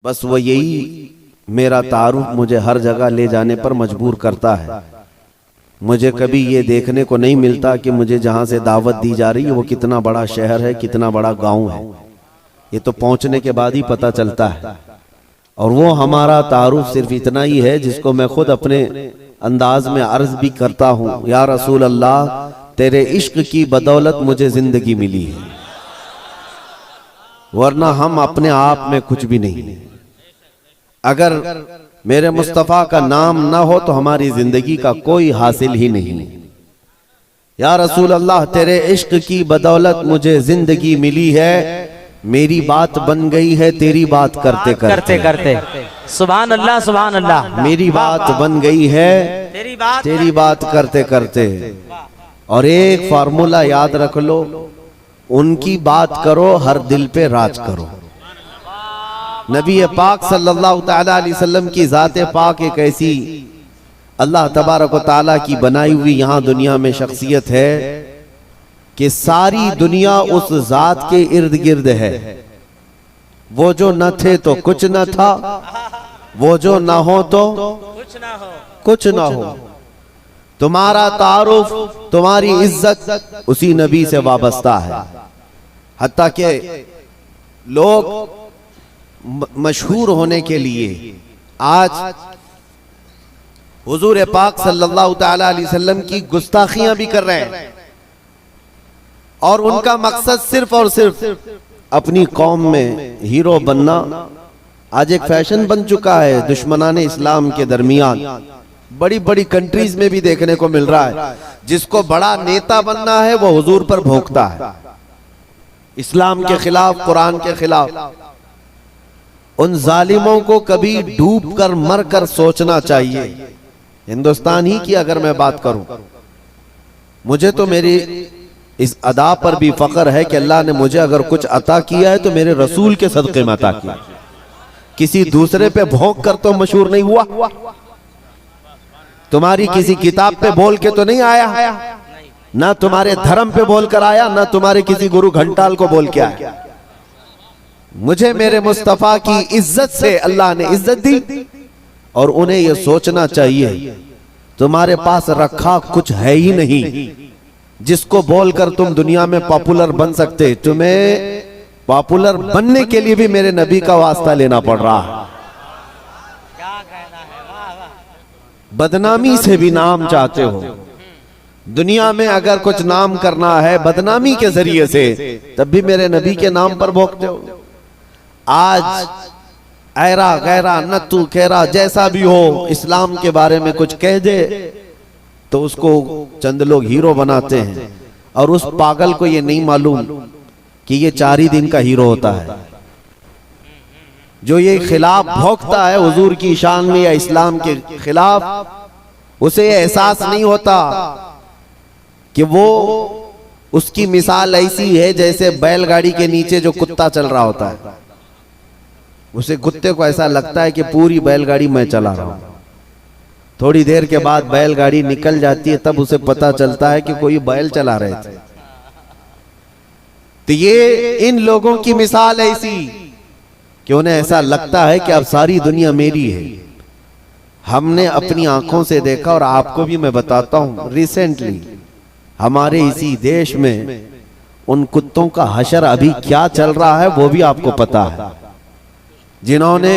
बस वो यही मेरा तारुफ मुझे हर जगह ले जाने पर मजबूर करता है। मुझे कभी ये देखने को नहीं मिलता कि मुझे जहाँ से दावत दी जा रही है वो कितना बड़ा शहर है, कितना बड़ा गांव है। ये तो पहुंचने के बाद ही पता चलता है। और वो हमारा तारुफ सिर्फ इतना ही है जिसको मैं खुद अपने अंदाज में अर्ज भी करता हूँ, या रसूल अल्लाह, तेरे इश्क की बदौलत मुझे जिंदगी मिली है, वरना हम अपने आप में कुछ भी नहीं। अगर मेरे मुस्तफ़ा का नाम ना हो तो हमारी जिंदगी का कोई हासिल ही नहीं। या रसूल अल्लाह, तेरे इश्क की बदौलत मुझे जिंदगी मिली है, मेरी बात बन गई है तेरी बात करते करते। सुभान अल्लाह, सुभान अल्लाह। मेरी बात बन गई है तेरी बात करते करते। और एक फार्मूला याद रख लो, उनकी बात करो, हर दिल पे राज करो। नबी पाक सल्लल्लाहु तआला अलैहि वसल्लम की ज़ाते पाक एक ऐसी अल्लाह तबारक व तआला की बनाई हुई यहाँ दुनिया में शख्सियत है कि सारी दुनिया उस जात के इर्द गिर्द है। वो जो न थे तो कुछ न था, वो जो ना हो तो कुछ ना हो। तुम्हारा तारुफ, तुम्हारी इज्जत उसी नबी से वाबस्ता है। हत्ता के लोग मशहूर होने के लिए आज हुजूर पाक सल्लल्लाहु तआला अलैहि वसल्लम की गुस्ताखियां भी कर रहे हैं, और उनका मकसद सिर्फ और सिर्फ अपनी कौम में हीरो बनना आज एक फैशन बन चुका है। दुश्मनाने इस्लाम के दरमियान बड़ी बड़ी कंट्रीज में भी देखने को मिल रहा है। जिसको बड़ा नेता बनना है वो हुजूर पर भोंकता है, इस्लाम के खिलाफ, कुरान के खिलाफ। उन जालिमों को कभी डूब कर मर कर सोचना चाहिए। हिंदुस्तान ही की अगर मैं बात करूं, मुझे तो मेरी इस अदा पर भी फख्र है कि अल्लाह ने मुझे अगर कुछ अता किया है तो मेरे रसूल के सदक़े में अता किया। किसी दूसरे पे भौंक कर तो मशहूर नहीं हुआ। तुम्हारी किसी किताब पे बोल के तो नहीं आया, ना तुम्हारे धर्म पे बोल कर आया, ना तुम्हारे किसी गुरु घंटाल को बोल के आया। मुझे मेरे मुस्तफा की इज्जत से अल्लाह ने इज्जत दी, और उन्हें यह सोचना चाहिए तुम्हारे पास रखा कुछ है ही नहीं जिसको बोलकर तुम दुनिया में पॉपुलर बन सकते। तुम्हें पॉपुलर बनने के लिए भी मेरे नबी का वास्ता लेना पड़ रहा है। बदनामी से भी नाम चाहते हो दुनिया में, अगर कुछ नाम करना है बदनामी के जरिए से, तब भी मेरे नबी के नाम पर भोंकते हो। आज ऐरा गैरा नत्तू कैरा जैसा भी हो, इस्लाम के बारे में कुछ कह दे तो उसको चंद लोग हीरो बनाते हैं, और उस पागल को ये नहीं मालूम कि ये 4 ही दिन का हीरो होता है। जो ये खिलाफ भौंकता है हुजूर की शान में या इस्लाम के खिलाफ, उसे ये एहसास नहीं होता कि वो, उसकी मिसाल ऐसी है जैसे बैलगाड़ी के नीचे जो कुत्ता चल रहा होता है। उसे कुत्ते को ऐसा लगता है कि पूरी बैलगाड़ी मैं चला रहा हूं। थोड़ी देर के बाद बैलगाड़ी निकल जाती है, तब उसे पता चलता है कि कोई बैल चला रहे थे। तो ये इन लोगों की मिसाल ऐसी कि उन्हें ऐसा लगता है कि अब सारी दुनिया मेरी है। हमने अपनी आंखों से देखा, और आपको भी मैं बताता हूं, रिसेंटली हमारे इसी देश में उन कुत्तों का हशर अभी क्या चल रहा है वो भी आपको पता है। जिन्होंने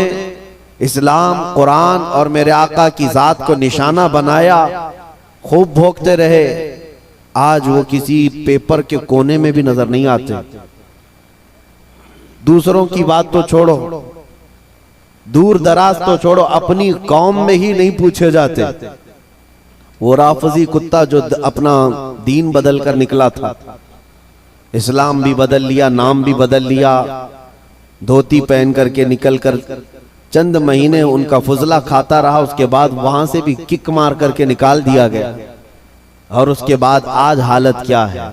इस्लाम, कुरान और मेरे आका की जात को निशाना बनाया, खूब भोंकते रहे, आज वो किसी पेपर के कोने में भी नजर नहीं आते। दूसरों की बात तो छोड़ो, दूर दराज तो छोड़ो, अपनी कौम में ही नहीं पूछे जाते। वो राफजी कुत्ता जो अपना दीन बदल कर निकला था, इस्लाम भी बदल लिया, नाम भी बदल लिया, धोती पहन करके निकल कर चंद महीने उनका फुजला खाता रहा, उसके बाद वहां से भी किक मार करके निकाल दिया गया। और उसके बाद आज हालत क्या है।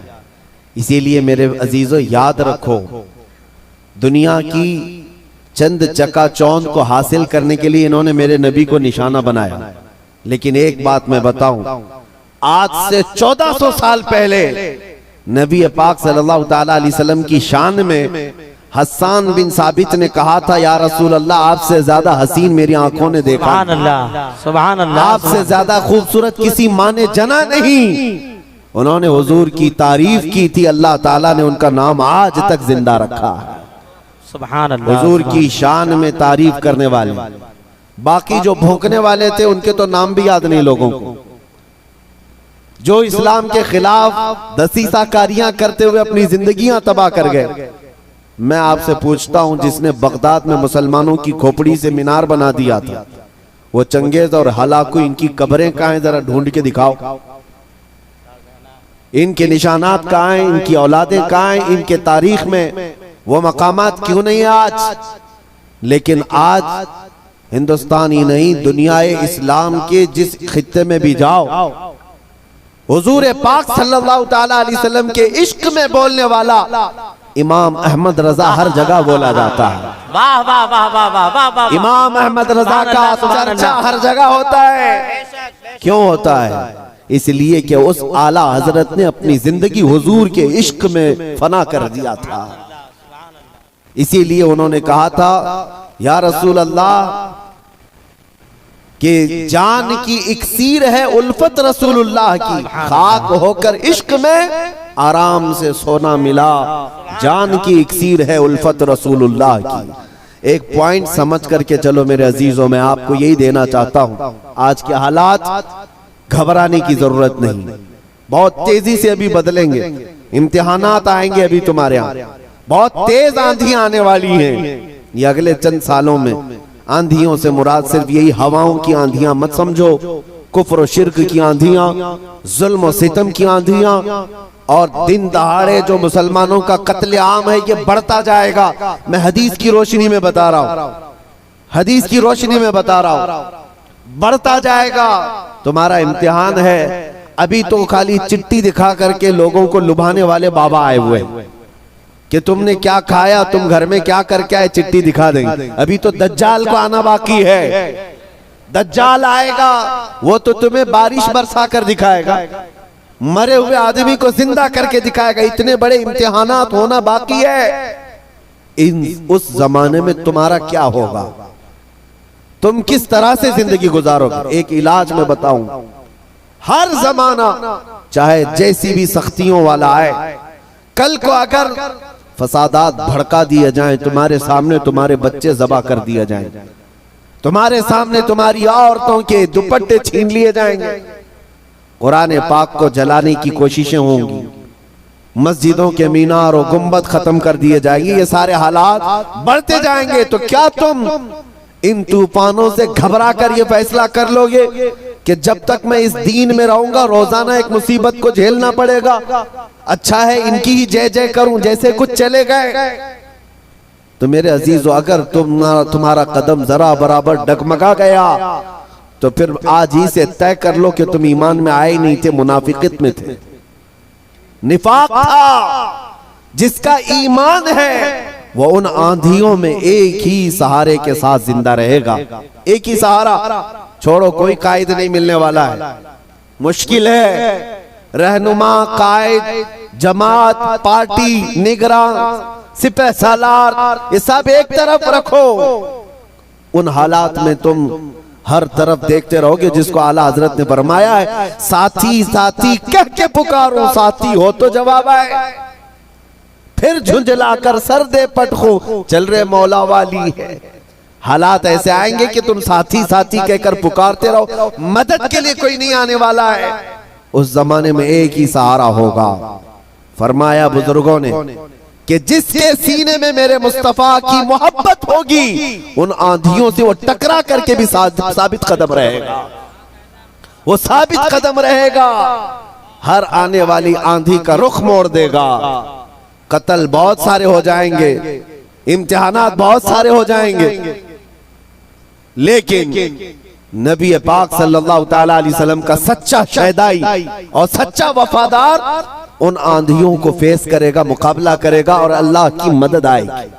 इसीलिए मेरे अजीजों, याद रखो, दुनिया की चंद चकाचौंध को हासिल करने के लिए इन्होंने मेरे नबी को निशाना बनाया। लेकिन एक बात मैं बताऊं, आज से 1400 साल पहले नबी पाक सल्लल्लाहु तआला अलैहि वसल्लम की शान में हस्सान बिन साबित ने कहा था, या रसूल अल्लाह, आपसे ज्यादा हसीन मेरी आंखों ने देखा, सुभान अल्लाह, सुभान अल्लाह, आपसे ज्यादा खूबसूरत किसी माँ ने जना नहीं। उन्होंने हुजूर की तारीफ की थी, अल्लाह ताला ने उनका नाम आज तक जिंदा रखा है। सुभान अल्लाह, हुजूर की शान में तारीफ करने वाले, बाकी जो भौंकने वाले थे उनके तो नाम भी याद नहीं लोगों को। जो इस्लाम के खिलाफ दसीसाकारियां करते हुए अपनी जिंदगियां तबाह कर गए। मैं आपसे पूछता हूं, जिसने बगदाद में मुसलमानों की खोपड़ी से मीनार बना दिया था, वो चंगेज और हलाकू, इनकी कब्रें कहां हैं? जरा ढूंढ के दिखाओ। इनके निशानात कहां हैं? इनकी औलादें कहां हैं? इनके तारीख में वो मकामात क्यों नहीं है आज? लेकिन आज हिंदुस्तान ही नहीं, दुनियाए इस्लाम के जिस खित्ते में भी जाओ, हुजूर पाक सल्लल्लाहु ताला अलैहि वसल्लम के इश्क में बोलने वाला इमाम अहमद रजा हर जगह बोला जाता है। वाह वाह वाह वाह वाह वाह वाह। इमाम अहमद रजा का चर्चा हर जगह होता है। क्यों होता है? इसलिए कि उस आला हजरत ने अपनी जिंदगी हुजूर के इश्क में फना कर दिया था। इसीलिए उन्होंने कहा था, या रसूल अल्लाह, कि जान की इक्सीर है उल्फत रसूलुल्लाह की, खाक होकर इश्क में आराम से सोना मिला। जान की इक्सीर है उल्फत रसूलुल्लाह की। एक पॉइंट समझ करके चलो मेरे अजीजों, मैं आपको यही देना चाहता हूं, आज के हालात घबराने की जरूरत नहीं, बहुत तेजी से अभी बदलेंगे। इम्तिहानात आएंगे अभी तुम्हारे यहाँ, बहुत तेज आंधियां आने वाली हैं ये अगले चंद सालों में। आंधियों से मुराद सिर्फ यही हवाओं की आंधियां मत समझो, कुफ्र और शिर्क की आंधियां, जुल्म और सितम की आंधियां, और दिन दहाड़े जो मुसलमानों का कत्लेआम है ये बढ़ता जाएगा। मैं हदीस की रोशनी में बता रहा हूं, हदीस की रोशनी में बता रहा हूं, बढ़ता जाएगा। तुम्हारा इम्तिहान है। अभी तो खाली चिट्ठी दिखा करके लोगों को लुभाने वाले बाबा आए हुए कि तुमने क्या खाया, तुम घर में क्या करके आए, चिट्ठी दिखा देंगे। अभी तो दज्जाल को आना बाकी है। दज्जाल आएगा, वो तो तुम्हें बारिश बरसा कर दिखाएगा, मरे हुए आदमी को जिंदा करके दिखाएगा। इतने बड़े इम्तिहानात होना बाकी है। उस जमाने में तुम्हारा क्या होगा? तुम किस तरह से जिंदगी गुजारोगे? एक इलाज में बताऊं, हर जमाना चाहे जैसी भी सख्तियों वाला आए, कल को अगर फसादात भड़का दिए जाएं, तुम्हारे सामने तुम्हारे बच्चे ज़बा कर दिए जाएं, तुम्हारे सामने तुम्हारी औरतों के दुपट्टे छीन लिए जाएंगे, कुरान पाक को जलाने की कोशिशें होंगी, मस्जिदों के मीनार और गुंबद खत्म कर दिए जाएंगे, ये सारे हालात बढ़ते जाएंगे। तो क्या तुम इन तूफानों से घबरा कर ये फैसला कर लोगे कि जब तक मैं इस दीन में रहूंगा रोजाना एक मुसीबत को झेलना पड़ेगा, अच्छा है इनकी ही जय जय करूं, जैसे कुछ चले गए? तो मेरे अजीजों, अगर तुम्हारा कदम जरा बराबर डगमगा गया तो फिर आज ही से तय कर लो कि तुम ईमान में आए नहीं थे, मुनाफिकत में थे, निफाक था। जिसका ईमान है वो उन आंधियों में एक ही सहारे के साथ जिंदा रहेगा। एक ही सहारा, छोड़ो, कोई कायद नहीं मिलने वाला है, मुश्किल है। रहनुमा, कायद, जमात, पार्टी, निगरान, सिपह सालार, ये सब एक तरफ रखो। उन हालात में तुम हर तरफ देखते रहोगे जिसको आला हजरत ने फरमाया है, साथी साथी कह के पुकारो, साथी हो तो जवाब आए, फिर झुंझलाकर सर दे पटखो, चल रहे मौला वाली है। हालात ऐसे आएंगे कि तुम साथी साथी कहकर पुकारते रहो, मदद के लिए कोई नहीं आने वाला है। उस जमाने में एक ही सहारा होगा। फरमाया बुजुर्गों ने कि जिसके सीने में मेरे मुस्तफा की मोहब्बत होगी, उन आंधियों से वो टकरा करके भी साबित कदम रहेगा, वो साबित कदम रहेगा। हर आने वाली आंधी का रुख मोड़ देगा। कत्ल बहुत सारे हो जाएंगे, इम्तिहानात बहुत सारे हो जाएंगे, लेकिन नबी पाक सल्लल्लाहु ताला अलैहि वसल्लम का सच्चा शहदाई और सच्चा वफादार उन आंधियों को फेस करेगा, मुकाबला करेगा, और अल्लाह की मदद आएगी।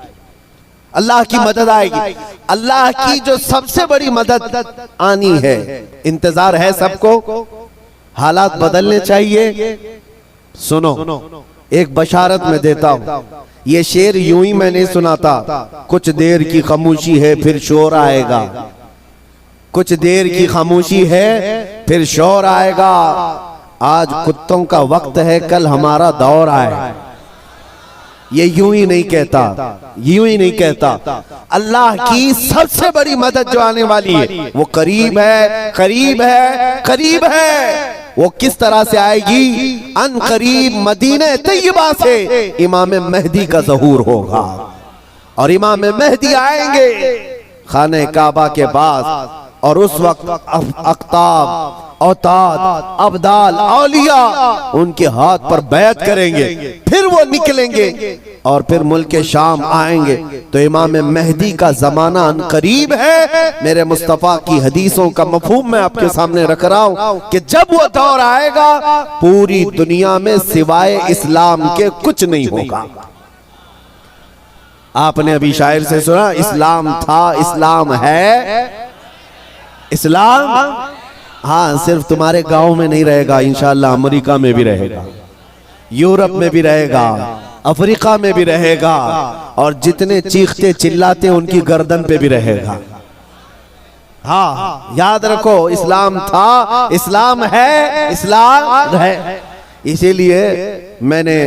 अल्लाह की मदद आएगी। अल्लाह की जो सबसे बड़ी मदद आनी है, इंतजार है सबको। हालात बदलने चाहिए। सुनो, एक बशारत में देता हूं। ये शेर यूं ही मैं नहीं सुनाता, कुछ देर की खामोशी है फिर शोर आएगा, कुछ देर की खामोशी है फिर शोर आएगा। आज कुत्तों का वक्त है, कल हमारा दौर आए। ये यूं ही नहीं कहता, यूं ही नहीं कहता। अल्लाह की सबसे बड़ी मदद जो आने वाली है वो करीब है, करीब है, करीब है। वो किस तरह से आएगी? अन करीब मदीने तैयबा से इमाम मेहदी का ज़हूर होगा, और इमाम मेहदी आएंगे खाने काबा के पास, और उस वक्त अख्ताब, औताद, अब्दाल, औलिया उनके हाथ पर बैत करेंगे, फिर वो निकलेंगे और फिर मुल्क शाम आएंगे। तो इमाम मेहदी का जमाना करीब है। मेरे मुस्तफा की हदीसों का मफहूम मैं आपके सामने रख रहा हूं कि जब वो दौर आएगा पूरी दुनिया में सिवाय इस्लाम के कुछ नहीं होगा। आपने अभी शायर से सुना, इस्लाम था, इस्लाम है। इस्लाम हाँ सिर्फ तुम्हारे गांव में नहीं रहेगा, इंशाअल्लाह अमेरिका में भी रहेगा, यूरोप में भी रहेगा, अफ्रीका में भी रहेगा, और जितने चीखते चिल्लाते उनकी गर्दन पे भी रहेगा। हाँ याद रखो, इस्लाम था, इस्लाम है, इस्लाम है। इसीलिए मैंने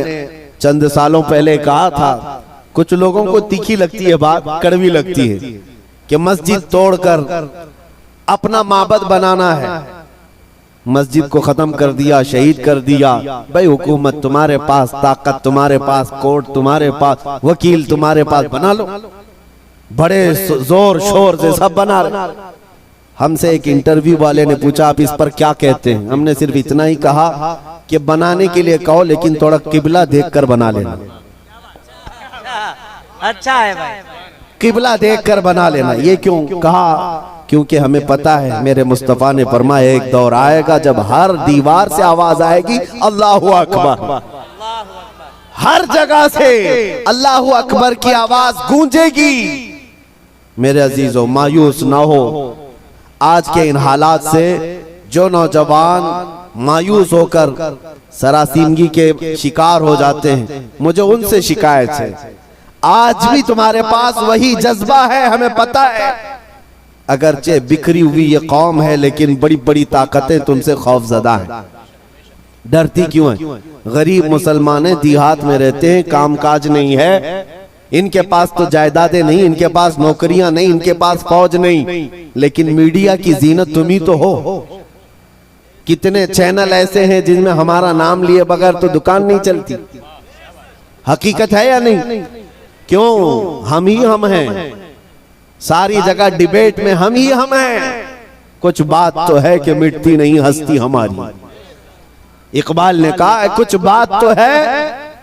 चंद सालों पहले कहा था, कुछ लोगों को तीखी लगती है बात, कड़वी लगती है कि मस्जिद तोड़कर अपना माबद बनाना है। मस्जिद को खत्म कर दिया, शहीद कर दिया। भाई हुकूमत तुम्हारे पास, ताकत तुम्हारे पास, कोर्ट तुम्हारे पास, वकील तुम्हारे पास, बना लो, बड़े जोर शोर से सब बना रहे। हमसे एक इंटरव्यू वाले ने पूछा आप इस पर क्या कहते हैं? हमने सिर्फ इतना ही कहा कि बनाने के लिए कहो लेकिन थोड़ा किबला देखकर बना लेना। अच्छा है भाई, किबला देखकर बना लेना। ये क्यों कहा? क्योंकि हमें पता है मेरे मुस्तफा ने फरमाया एक दौर आएगा जब हर दीवार से आवाज आएगी अल्लाहु अकबर, हर जगह से अल्लाहु अकबर की आवाज गूंजेगी। मेरे अजीजों, मायूस ना हो आज के इन हालात से। जो नौजवान मायूस होकर सरासीमगी के शिकार हो जाते हैं, मुझे उनसे शिकायत है। आज भी तुम्हारे पास वही जज्बा है, हमें पता है। अगरचे बिखरी हुई ये कौम है लेकिन बड़ी बड़ी ताकतें तुमसे खौफजदा हैं। डरती क्यों है? गरीब मुसलमान देहात में रहते हैं, कामकाज नहीं है, इनके पास तो जायदादें नहीं, इनके पास नौकरियां नहीं, इनके पास फौज नहीं, लेकिन मीडिया की जीनत तुम ही तो हो। कितने चैनल ऐसे हैं जिनमें हमारा नाम लिए बगैर तो दुकान नहीं चलती। हकीकत है या नहीं? क्यों? हम ही हम हैं, सारी जगह डिबेट में हम ही हम हैं। कुछ बात तो है कि मिटती नहीं हस्ती हमारी। इकबाल ने कहा है कुछ बात तो है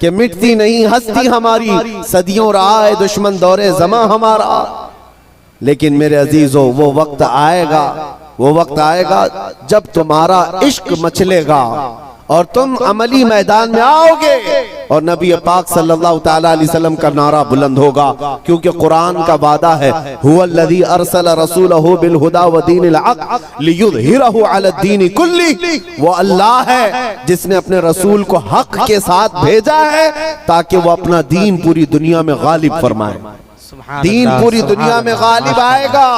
कि मिटती नहीं हस्ती हमारी, सदियों रहा है दुश्मन दौरे जमा हमारा। लेकिन मेरे अजीजों, वो वक्त आएगा, वो वक्त आएगा जब तुम्हारा इश्क मचलेगा और तुम अमली मैदान में आओगे और नबी पाक सल्लल्लाहु तआला अलैहि वसल्लम का नारा बुलंद होगा। क्योंकि कुरान का वादा है, हुवल्लज़ी अरसल रसूलहु बिल हुदा व दीनिल हक़ लियुज़हिरहु अला दीनि कुल्ली। वो अल्लाह है जिसने अपने रसूल को हक के साथ भेजा है ताकि वो अपना दीन पूरी दुनिया में गालिब फरमाए। दीन पूरी दुनिया में गालिब आएगा।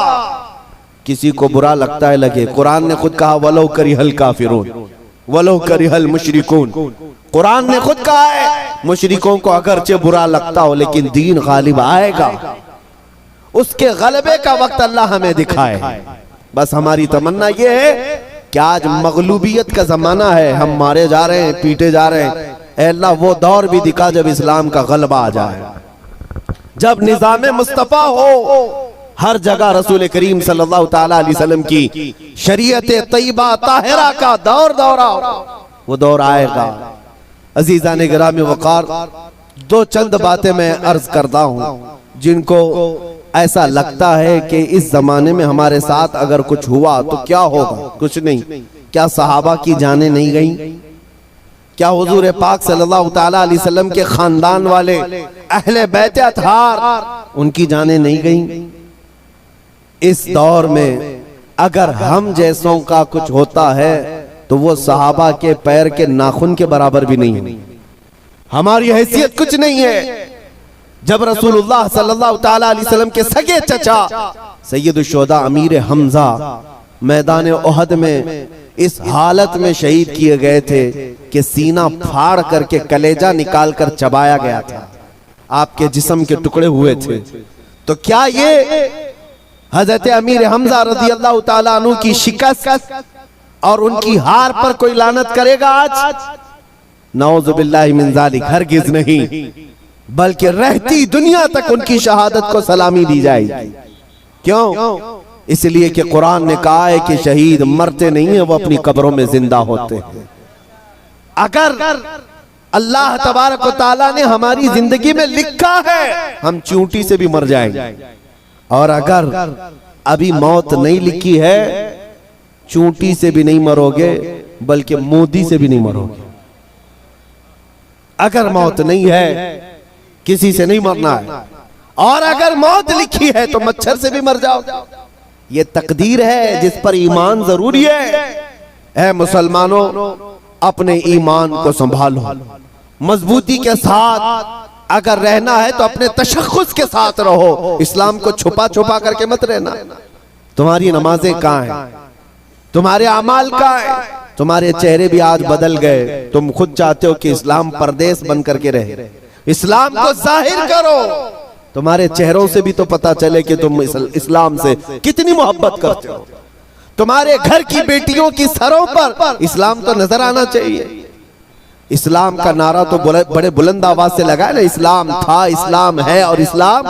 किसी को बुरा लगता है लगे, कुरान ने खुद कहा वलो करिहल काफिरून वलो करिहल मुशरिकून। कुरान ने खुद कहा है मुशरिकों को अगरचे बुरा लगता हो लेकिन दीन गालिब आएगा। उसके गलबे का वक्त अल्लाह हमें दिखाए। बस हमारी तमन्ना ये है कि आज मगलूबियत का जमाना है, हम मारे जा रहे हैं, पीटे जा रहे हैं। ऐ अल्लाह वो दौर भी दिखा जब इस्लाम का गलबा आ जाए, जब निजाम मुस्तफा हो, हर जगह रसूल करीम सल्लल्लाहु तआला अलैहि वसल्लम की शरीयत तैयबा ताहिरा का दौर दौरा, वो दौर आएगा। अजीज़ान गिरामी वक़ार, दो चंद बातें मैं अर्ज करता हूँ जिनको ऐसा लगता है कि इस जमाने में हमारे साथ अगर कुछ हुआ तो क्या होगा? कुछ नहीं। क्या सहाबा की जानें नहीं गई? क्या हुजूर पाक सल्लल्लाहु तआला अलैहि वसल्लम के खानदान वाले अहले बैत अतहार उनकी जानें नहीं गई? इस दौर में अगर हम जैसों का कुछ होता है तो वो सहाबा के पैर के नाखून के बराबर भी नहीं है। हमारी हैसियत कुछ नहीं है। जब रसूलुल्लाह सल्लल्लाहु ताला अलैहि वसल्लम के सगे चचा सैयदुश शुहदा अमीर हमजा मैदान ओहद में इस हालत में शहीद किए गए थे कि सीना फाड़ करके कलेजा निकाल कर चबाया गया था, आपके जिस्म के टुकड़े हुए थे। तो क्या ये हजरत अमीर हमजा रज़ी अल्लाह ताला अन्हु की शिकस्त और उनकी हार पर कोई लानत करेगा आज? नऊज़ु बिल्लाहि मिन ज़ालिक, हरगिज़ नहीं, बल्कि रहती दुनिया तक उनकी शहादत को सलामी दी जाएगी। क्यों? इसलिए कि कुरान ने कहा है कि शहीद मरते नहीं है, वो अपनी कब्रों में जिंदा होते हैं। अगर अल्लाह तबारक व तआला ने हमारी जिंदगी में लिखा है हम चूंटी से भी मर जाएंगे, और अगर अभी मौत नहीं लिखी है, चूंटी से भी नहीं मरोगे बल्कि मोदी से भी नहीं मरोगे। अगर मौत नहीं है किसी से नहीं मरना है, और अगर मौत लिखी है तो मच्छर से भी मर जाओ। ये तकदीर है जिस पर ईमान जरूरी है। मुसलमानों, अपने ईमान को संभालो, मजबूती के साथ अगर रहना है तो अपने तशख्खुस के साथ रहो, इस्लाम को छुपा छुपा करके मत रहना। तुम्हारी नमाजें कहाँ हैं? तुम्हारे अमाल कहाँ हैं? तुम्हारे चेहरे भी आज बदल गए। तुम खुद चाहते हो कि इस्लाम परदेश बन करके रहे, इस्लाम को जाहिर करो। तुम्हारे चेहरों से भी तो पता चले कि तुम इस्लाम से कितनी मोहब्बत करते हो। तुम्हारे घर की बेटियों की सरों पर इस्लाम तो नजर आना चाहिए। इस्लाम का नारा तो बड़े बुलंद आवाज से लगा है ना, इस्लाम था, इस्लाम है और इस्लाम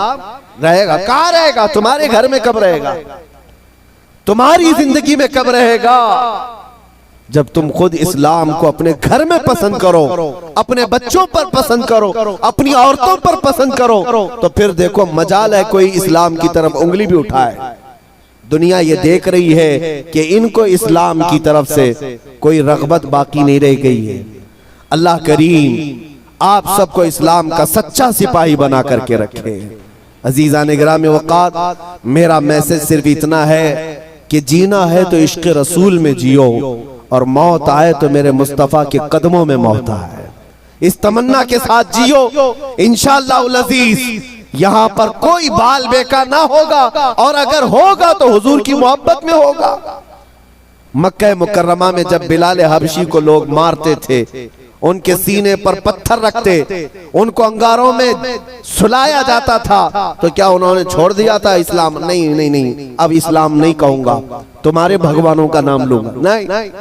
रहेगा। कहाँ रहेगा? तुम्हारे घर में कब रहेगा? तुम्हारी जिंदगी में कब रहेगा? जब तुम खुद इस्लाम को अपने घर में पसंद करो, अपने बच्चों पर पसंद करो, अपनी औरतों पर पसंद करो, तो फिर देखो मजाल है कोई इस्लाम की तरफ उंगली भी उठाए। दुनिया ये देख रही है कि इनको इस्लाम की तरफ से कोई रग़बत बाकी नहीं रह गई है। अल्लाह करीम आप सबको इस्लाम का सच्चा सिपाही बना करके रखे। अजीज़ान गिरामी वक़ात, मेरा मैसेज सिर्फ इतना है कि जीना है तो इश्क़ रसूल में जियो, और मौत आए तो मेरे मुस्तफ़ा के कदमों में मौत आए। इस तमन्ना के साथ जियो, इंशाअल्लाह अज़ीज़ यहाँ पर कोई बाल बेका ना होगा, और अगर होगा तो हुजूर की मोहब्बत में होगा। मक्का मुकर्रमा में जब बिलाल हबशी को लोग मारते थे, उनके सीने पर पत्थर रखते, उनको अंगारों में सुलाया जाता था, तो क्या उन्होंने छोड़ दिया था इस्लाम? नहीं नहीं नहीं, अब इस्लाम नहीं कहूंगा, तुम्हारे भगवानों का नाम लूंगा। नहीं,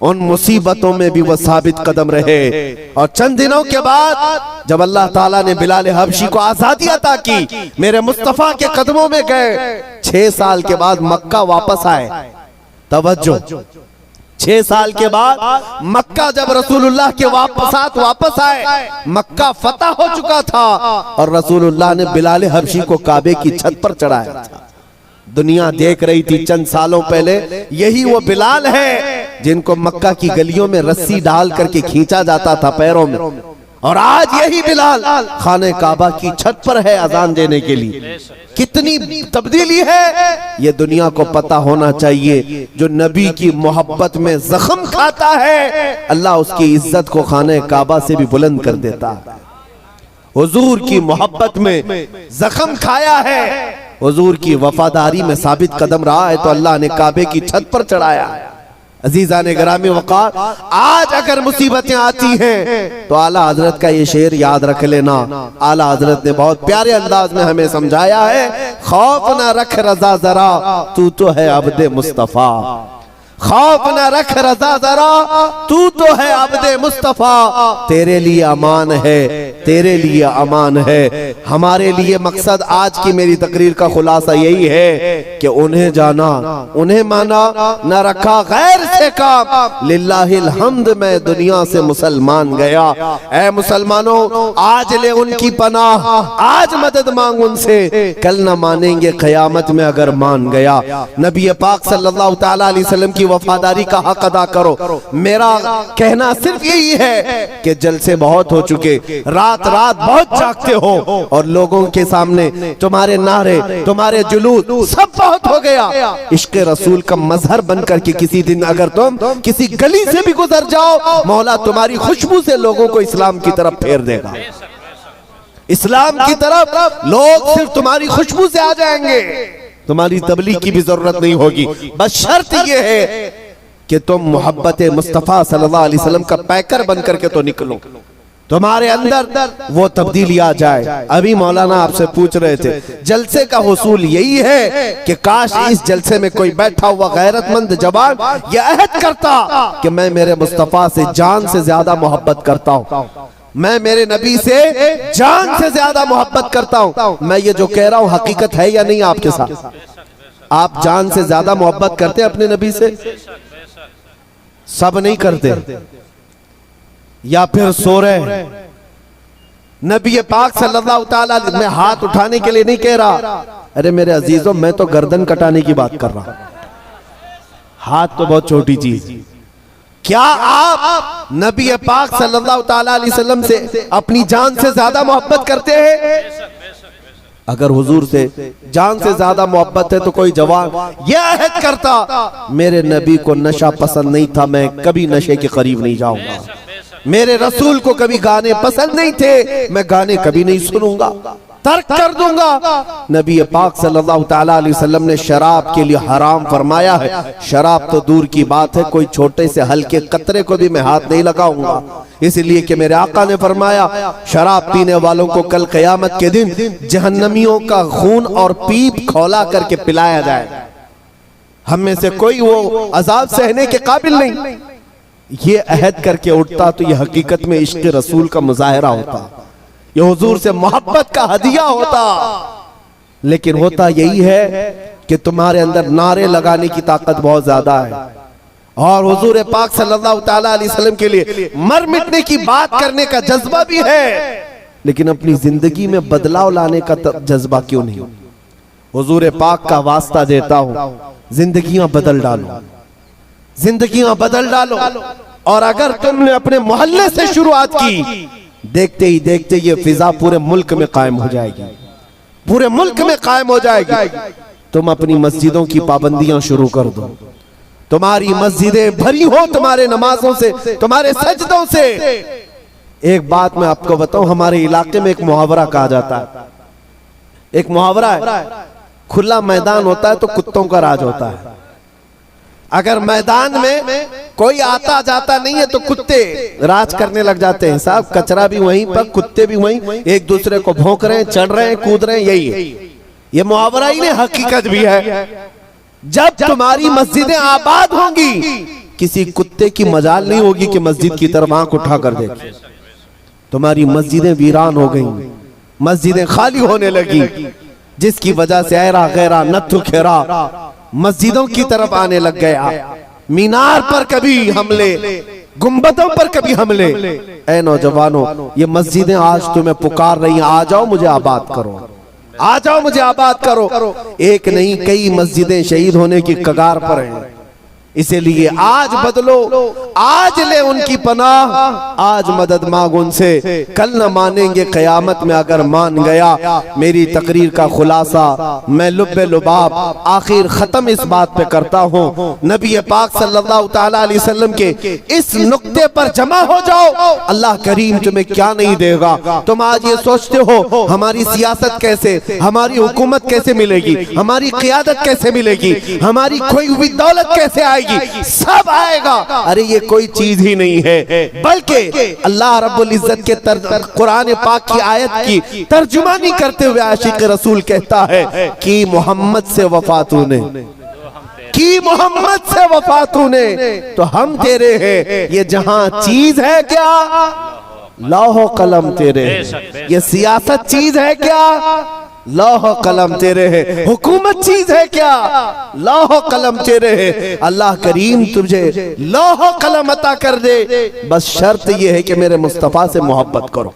उन मुसीबतों में भी वो साबित कदम रहे। और चंद दिनों के बाद जब अल्लाह ताला ने बिलाल हबशी को आजादी अता की, मेरे मुस्तफा के कदमों में गए। 6 साल के बाद मक्का वापस आए। तवज्जो, 6 साल के बाद मक्का जब रसूलुल्लाह के साथ वापस आए, मक्का फतह हो चुका था और रसूलुल्लाह ने बिलाल हबशी को काबे की छत पर चढ़ाया था। दुनिया देख रही थी चंद सालों पहले, यही वो बिलाल है जिनको मक्का की गलियों में रस्सी डाल करके खींचा जाता था पैरों में, और आज यही बिलाल खाने काबा की छत पर है अजान देने के लिए। कितनी तब्दीली है ये दुनिया को पता होना चाहिए। जो नबी की मोहब्बत में जख्म खाता है, अल्लाह उसकी इज्जत को खाने काबा से भी बुलंद कर देता है। हुजूर की मोहब्बत में जख्म खाया है, हुजूर की वफादारी में साबित कदम रहा है, तो अल्लाह ने काबे की छत पर चढ़ाया। अजीज़ान गिरामी वक़ार, आज अगर मुसीबतें आती हैं तो आला हजरत का ये शेर याद रख लेना। आला हजरत ने बहुत प्यारे अंदाज में हमें समझाया है, खौफ न रख रजा जरा, तू तो है अब्दे मुस्तफा। खौफ न रख रजा जरा, तू तो है अब्दे मुस्तफा। तेरे लिए अमान है, तेरे लिए अमान है। हमारे लिए मकसद आज की मेरी तकरीर का खुलासा यही है कि उन्हें जाना, उन्हें माना, न रखा गैर से काम। लिल्लाहिल हम्द, मैं दुनिया से मुसलमान गया। ऐ मुसलमानों, आज ले उनकी पनाह, आज मदद मांग उनसे, कल न मानेंगे क़यामत में अगर मान गया। नबी पाक सल्लल्लाहु तआला अलैहि वसल्लम की वफादारी का हक अदा करो। मेरा कहना सिर्फ यही है कि जलसे बहुत हो चुके, रात रात बहुत जागते हो, और लोगों के सामने तुम्हारे नारे, तुम्हारे जुलूस सब बहुत हो गया। इश्क रसूल का मजहर बनकर के किसी दिन अगर तुम किसी गली से भी गुजर जाओ, मौला तुम्हारी खुशबू से लोगों को इस्लाम की तरफ फेर देगा। इस्लाम की तरफ लोग सिर्फ तुम्हारी खुशबू से आ जाएंगे, तुम्हारी तबलीग की भी जरूरत नहीं होगी। बस शर्त यह है कि तुम मोहब्बत मुस्तफ़ा सल्लल्लाहु अलैहि वसल्लम का पैकर बन करके तो निकलो, तुम्हारे अंदर वो तब्दीली आ जाए। अभी मौलाना आपसे पूछ रहे थे, जलसे का हुसूल यही है कि काश इस जलसे में कोई बैठा हुआ गैरतमंद जवान यह अहद करता कि मैं मेरे मुस्तफ़ा से जान से ज्यादा मोहब्बत करता हूँ, मैं मेरे नबी से जान से ज्यादा मोहब्बत करता हूँ। मैं ये जो कह रहा हूँ हकीकत है या नहीं आपके साथ? आप जान से ज्यादा मोहब्बत करते हैं अपने नबी से? सब नहीं करते, या फिर सो रहे। नबी पाक सल्लल्लाहु ताला मैं हाथ उठाने के लिए नहीं कह रहा, अरे मेरे अजीजों मैं तो गर्दन कटाने की बात कर रहा। हाथ तो बहुत छोटी चीज। क्या आप नबी पाक सल्लल्लाहु ताला अलैहि वसल्लम से अपनी जान से ज्यादा मोहब्बत करते हैं? अगर हुजूर से जान से ज्यादा मोहब्बत है तो कोई जवान यह अहद करता, मेरे नबी को नशा पसंद नहीं था, मैं कभी नशे के करीब नहीं जाऊंगा। मेरे रसूल को कभी गाने पसंद नहीं थे, मैं गाने कभी नहीं सुनूंगा, तर्क कर दूंगा। नबी पाक सल्लल्लाहु ताला अलैहि वसल्लम ने शराब के लिए हराम फरमाया है। शराब तो दूर की बात है, कोई छोटे से हल्के कतरे को भी मैं हाथ नहीं लगाऊंगा, इसलिए कि मेरे आका ने फरमाया शराब पीने वालों को कल क़यामत के दिन जहन्नमियों का खून और पीप खौला करके पिलाया जाए। हम में से कोई वो अजाब सहने के काबिल नहीं। ये अहद करके उठता तो ये हकीकत में इश्क रसूल का मुजाहिरा होता, ये हुजूर से मोहब्बत का हदिया होता। लेकिन होता यही है कि तुम्हारे अंदर नारे लगाने की ताकत बहुत ज्यादा है, और हुजूर पाक सल्लल्लाहु ताला अलैहि वसल्लम के लिए मर मिटने की बात करने का जज्बा भी है, लेकिन अपनी जिंदगी में बदलाव लाने का जज्बा क्यों नहीं? हुजूर पाक का वास्ता देता हूं, जिंदगियां बदल डालो, जिंदगियां बदल डालो। और अगर तुमने अपने मोहल्ले से शुरुआत की, देखते ही देखते ये फिजा पूरे मुल्क में कायम हो जाएगी, पूरे मुल्क में कायम हो जाएगी। तुम अपनी मस्जिदों की पाबंदियां शुरू कर दो, तुम्हारी मस्जिदें भरी हो तुम्हारे नमाजों से, तुम्हारे सजदों से। एक बात मैं आपको बताऊं, हमारे इलाके में एक मुहावरा कहा जाता है, एक मुहावरा है, खुला मैदान होता है तो कुत्तों का राज होता है। अगर मैदान में कोई आता जाता नहीं है तो कुत्ते राज करने लग जाते हैं। साहब कचरा भी वहीं पर, कुत्ते भी वहीं, एक दूसरे को भौंक रहे हैं, चढ़ रहे हैं, कूद रहे हैं। यही है, ये मुहावरा ही नहीं हकीकत भी है। जब तुम्हारी मस्जिदें आबाद होंगी, किसी कुत्ते की मजाल नहीं होगी कि मस्जिद की तरफ आंख उठा कर देखे। तुम्हारी मस्जिदें वीरान हो गई, मस्जिदें खाली होने लगी, जिसकी वजह से ऐरा गैरा नत्थु खेरा मस्जिदों की तरफ आने लग गया। मीनार पर कभी हमले, गुंबदों पर कभी हमले। ऐ नौजवानों, ये मस्जिदें आज तुम्हें पुकार रही हैं, आ जाओ मुझे आबाद करो, आ जाओ मुझे आबाद करो। एक नहीं कई मस्जिदें शहीद होने की कगार पर हैं। इसीलिए आज बदलो, आज ले उनकी पनाह, आज मदद मांग उनसे, कल न मानेंगे कयामत में अगर मान गया। मेरी तकरीर का खुलासा मैं लुब्बे लुबाब आखिर खत्म इस बात पे करता हूँ, नबी पाक सल्लल्लाहु ताला अलैहि वसल्लम के इस नुक्ते पर जमा हो जाओ, अल्लाह करीम तुम्हें क्या नहीं देगा। तुम आज ये सोचते हो हमारी सियासत कैसे, हमारी हुकूमत कैसे मिलेगी, हमारी क़ियादत कैसे मिलेगी, हमारी खोई हुई दौलत कैसे आएगी, सब आएगा। अरे ये कोई चीज ही नहीं है, बल्कि अल्लाह रब्बुल इज्जत के कुरान पाक की आयत की तर्जुमानी करते हुए आशिक रसूल कहता है कि मोहम्मद से वफा तूने, कि मोहम्मद से वफा तूने तो हम तेरे हैं। ये जहां चीज है क्या, लौह कलम तेरे, ये सियासत चीज है क्या, लौह कलम तेरे है, हुकूमत चीज है क्या, लौह कलम तेरे है। अल्लाह करीम तुझे लौह कलम अता कर दे, बस शर्त यह है कि मेरे मुस्तफा से मोहब्बत करो।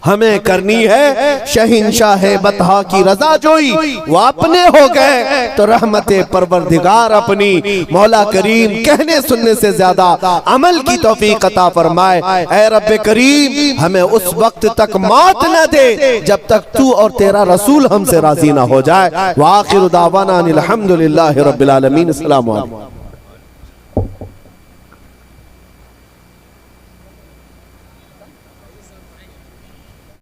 हमें करनी है शहंशाह बतहा की रजा जोई, वो अपने हो गए तो रहमते परवरदिगार अपनी। मौला करीम कहने सुनने से ज्यादा अमल की तौफीक अता फरमाए। ऐ रब्बे करीम हमें उस वक्त तक मौत न दे जब तक तू और तेरा रसूल हमसे राजी ना हो जाए। व आखिर दावाना अनिल हम्दुलिल्लाहि रब्बिल आलमीन। अस्सलामु अलैकुम।